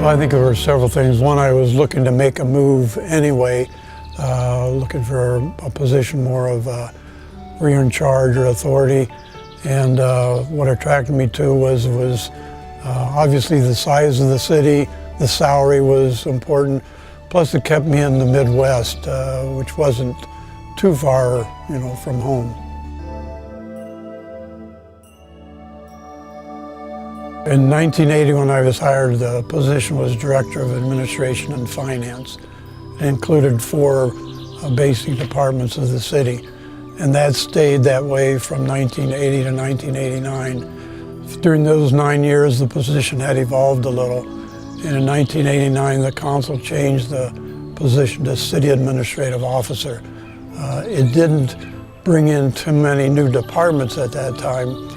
Well, I think there were several things. One, I was looking to make a move anyway, looking for a position more of where you're in charge or authority. And what attracted me to was obviously the size of the city, the salary was important, plus it kept me in the Midwest, which wasn't too far, from home. In 1980, when I was hired, the position was Director of Administration and Finance. It included 4 basic departments of the city, and that stayed that way from 1980 to 1989. During those 9 years, the position had evolved a little, and in 1989, the council changed the position to City Administrative Officer. It didn't bring in too many new departments at that time,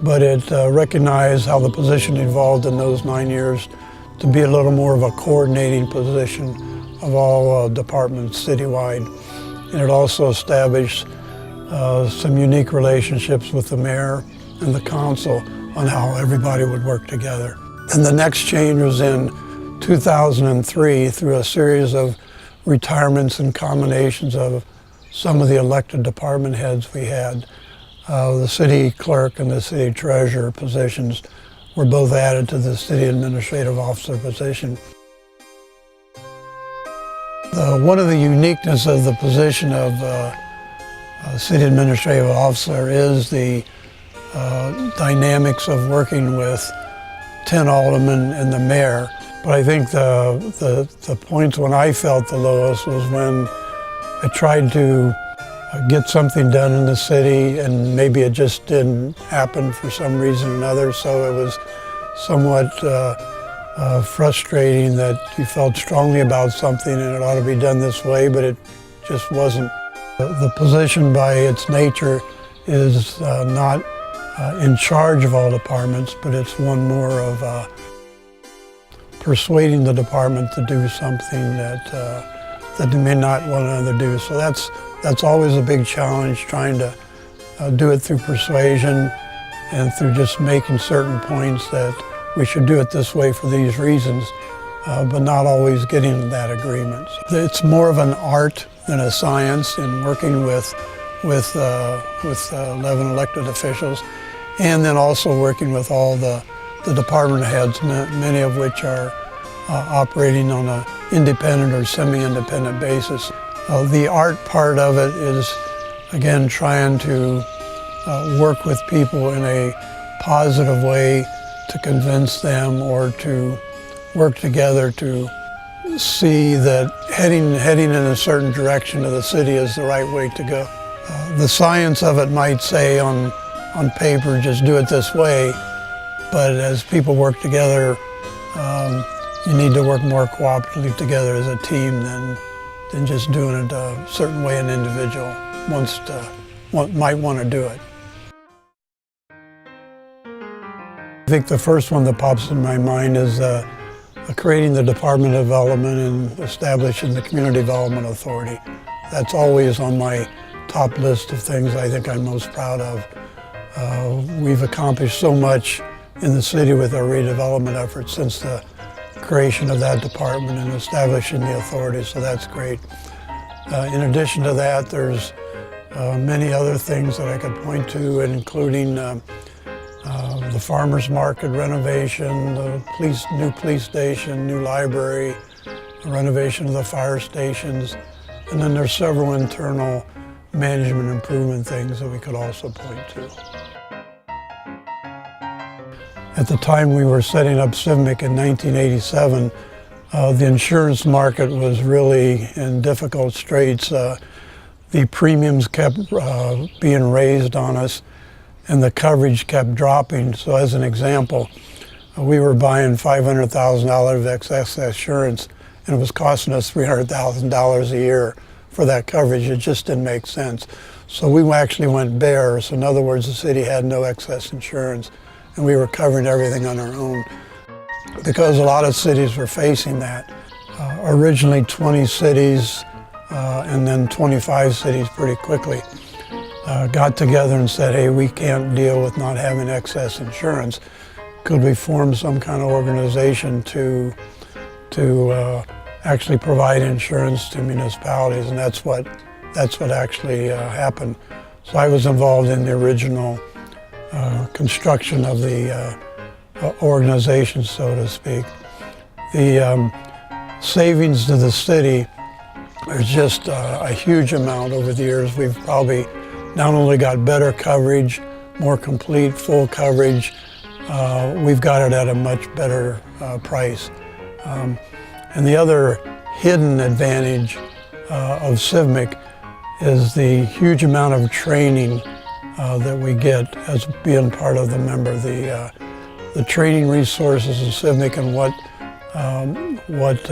but it recognized how the position evolved in those 9 years to be a little more of a coordinating position of all departments citywide. And it also established some unique relationships with the mayor and the council on how everybody would work together. And the next change was in 2003 through a series of retirements and combinations of some of the elected department heads we had. The city clerk and the city treasurer positions were both added to the city administrative officer position. One of the uniqueness of the position of city administrative officer is the dynamics of working with 10 aldermen and the mayor. But I think the points when I felt the lowest was when I tried to get something done in the city and maybe it just didn't happen for some reason or another, so it was somewhat frustrating that you felt strongly about something and it ought to be done this way, but it just wasn't. The position by its nature is not in charge of all departments, but it's one more of persuading the department to do something that they may not want to do. So that's always a big challenge, trying to do it through persuasion and through just making certain points that we should do it this way for these reasons, but not always getting to that agreement. It's more of an art than a science in working with 11 elected officials, and then also working with all the department heads, many of which are operating on an independent or semi-independent basis. The art part of it is, again, trying to work with people in a positive way to convince them or to work together to see that heading in a certain direction of the city is the right way to go. The science of it might say on paper, just do it this way, but as people work together, you need to work more cooperatively together as a team than just doing it a certain way an individual might want to do it. I think the first one that pops in my mind is creating the Department of Development and establishing the Community Development Authority. That's always on my top list of things I think I'm most proud of. We've accomplished so much in the city with our redevelopment efforts since the creation of that department and establishing the authority, so that's great. In addition to that, there's many other things that I could point to, including the farmers market renovation, the new police station, new library, the renovation of the fire stations, and then there's several internal management improvement things that we could also point to. At the time we were setting up CIVMIC in 1987, the insurance market was really in difficult straits. The premiums kept being raised on us and the coverage kept dropping. So as an example, we were buying $500,000 of excess insurance and it was costing us $300,000 a year for that coverage. It just didn't make sense. So we actually went bare. So in other words, the city had no excess insurance and we were covering everything on our own. Because a lot of cities were facing that. Originally 20 cities and then 25 cities pretty quickly got together and said, hey, we can't deal with not having excess insurance. Could we form some kind of organization to to actually provide insurance to municipalities, and that's what actually happened. So I was involved in the original construction of the organization, so to speak. The savings to the city is just a huge amount over the years. We've probably not only got better coverage, more complete, full coverage, we've got it at a much better price. And the other hidden advantage of CIVMC is the huge amount of training that we get as being part of the member. The training resources of CIVMC and what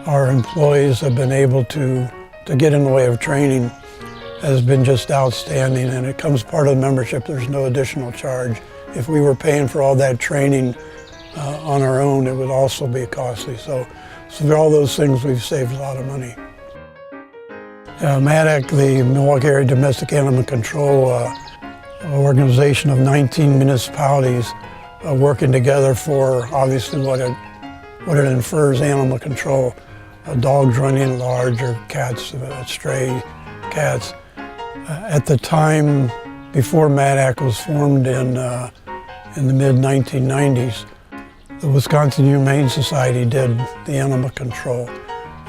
our employees have been able to get in the way of training has been just outstanding, and it comes part of the membership. There's no additional charge. If we were paying for all that training on our own, it would also be costly. So for all those things, we've saved a lot of money. MADAC, the Milwaukee Area Domestic Animal Control organization of 19 municipalities working together for obviously what it infers, animal control, dogs running at large or cats, stray cats. At the time before MADAC was formed in the mid-1990s, the Wisconsin Humane Society did the animal control,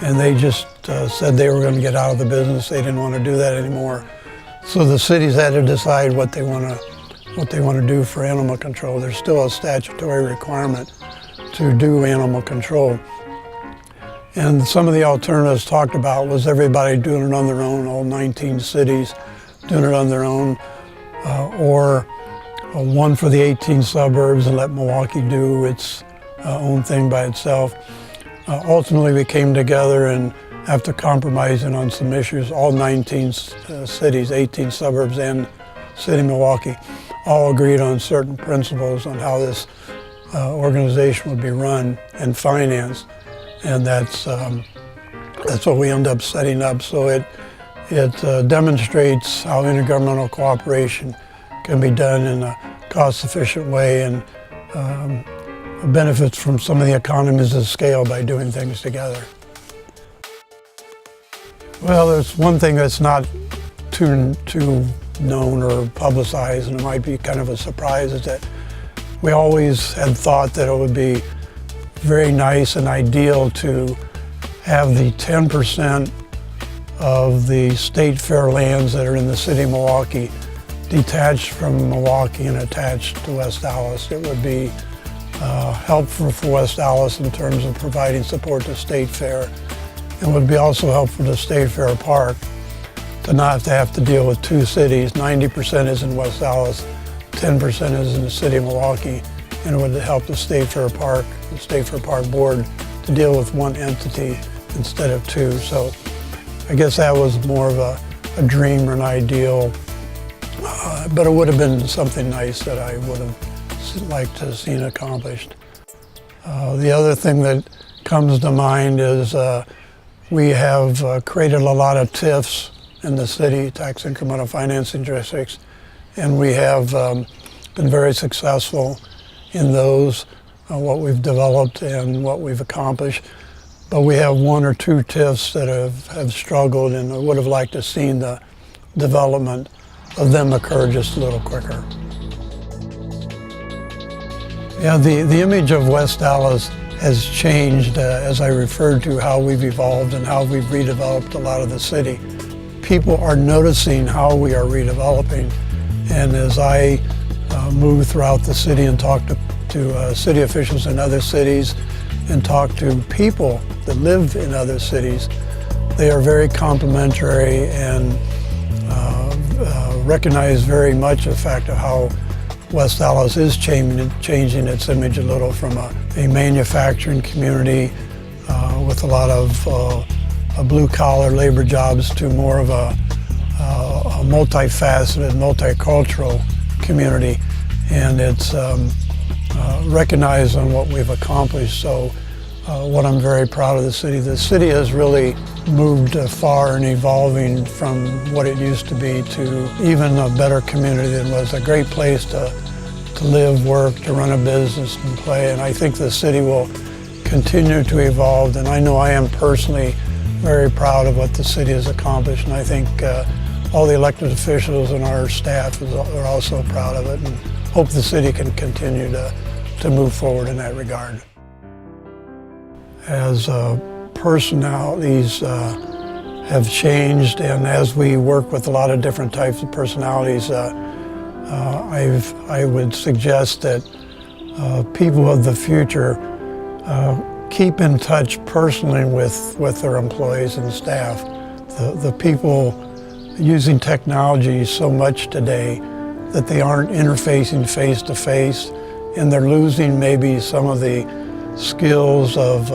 and they just said they were going to get out of the business. They didn't want to do that anymore. So the cities had to decide what they want to do for animal control. There's still a statutory requirement to do animal control. And some of the alternatives talked about was everybody doing it on their own, all 19 cities doing it on their own, or one for the 18 suburbs and let Milwaukee do its own thing by itself. Ultimately, we came together, and after compromising on some issues, all 19 cities, 18 suburbs and City of Milwaukee, all agreed on certain principles on how this organization would be run and financed, and that's what we end up setting up. So it demonstrates how intergovernmental cooperation can be done in a cost-efficient way, and benefits from some of the economies of scale by doing things together. Well, there's one thing that's not too known or publicized, and it might be kind of a surprise, is that we always had thought that it would be very nice and ideal to have the 10% of the state fair lands that are in the city of Milwaukee detached from Milwaukee and attached to West Allis. It would be helpful for West Allis in terms of providing support to State Fair. It would be also helpful to State Fair Park to not have to deal with two cities. 90% is in West Allis, 10% is in the city of Milwaukee, and it would help the State Fair Park Board to deal with one entity instead of two. So I guess that was more of a dream or an ideal, but it would have been something nice that I would have liked to have seen accomplished. The other thing that comes to mind is we have created a lot of TIFs in the city, tax incremental financing districts, and we have been very successful in those, what we've developed and what we've accomplished. But we have one or two TIFs that have struggled, and I would have liked to have seen the development of them occur just a little quicker. Yeah, the image of West Allis has changed as I referred to how we've evolved and how we've redeveloped a lot of the city. People are noticing how we are redeveloping, and as I move throughout the city and talk to city officials in other cities and talk to people that live in other cities, they are very complimentary and recognize very much the fact of how West Allis is changing its image a little from a manufacturing community with a lot of blue-collar labor jobs to more of a multifaceted, multicultural community. And it's recognized on what we've accomplished. So what I'm very proud of the city has really moved far in evolving from what it used to be to even a better community than was. A great place to live, work, to run a business and play. And I think the city will continue to evolve, and I know I am personally very proud of what the city has accomplished, and I think all the elected officials and our staff are also proud of it, and hope the city can continue to move forward in that regard. As personalities have changed, and as we work with a lot of different types of personalities, I would suggest that people of the future keep in touch personally with their employees and staff. The people using technology so much today that they aren't interfacing face to face, and they're losing maybe some of the skills of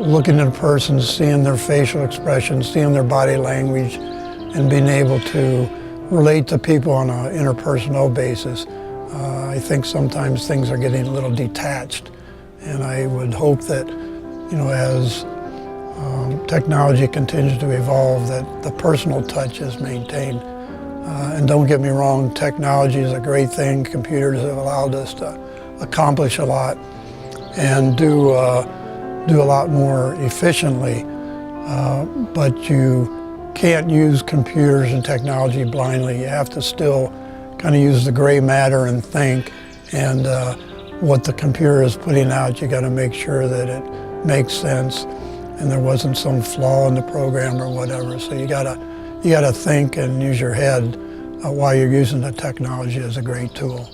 looking at a person, seeing their facial expressions, seeing their body language, and being able to relate to people on an interpersonal basis. I think sometimes things are getting a little detached, and I would hope that, as technology continues to evolve, that the personal touch is maintained. And don't get me wrong, technology is a great thing. Computers have allowed us to accomplish a lot and do a lot more efficiently, but you can't use computers and technology blindly. You have to still kind of use the gray matter and think, and what the computer is putting out, you got to make sure that it makes sense and there wasn't some flaw in the program or whatever. So you gotta think and use your head while you're using the technology as a great tool.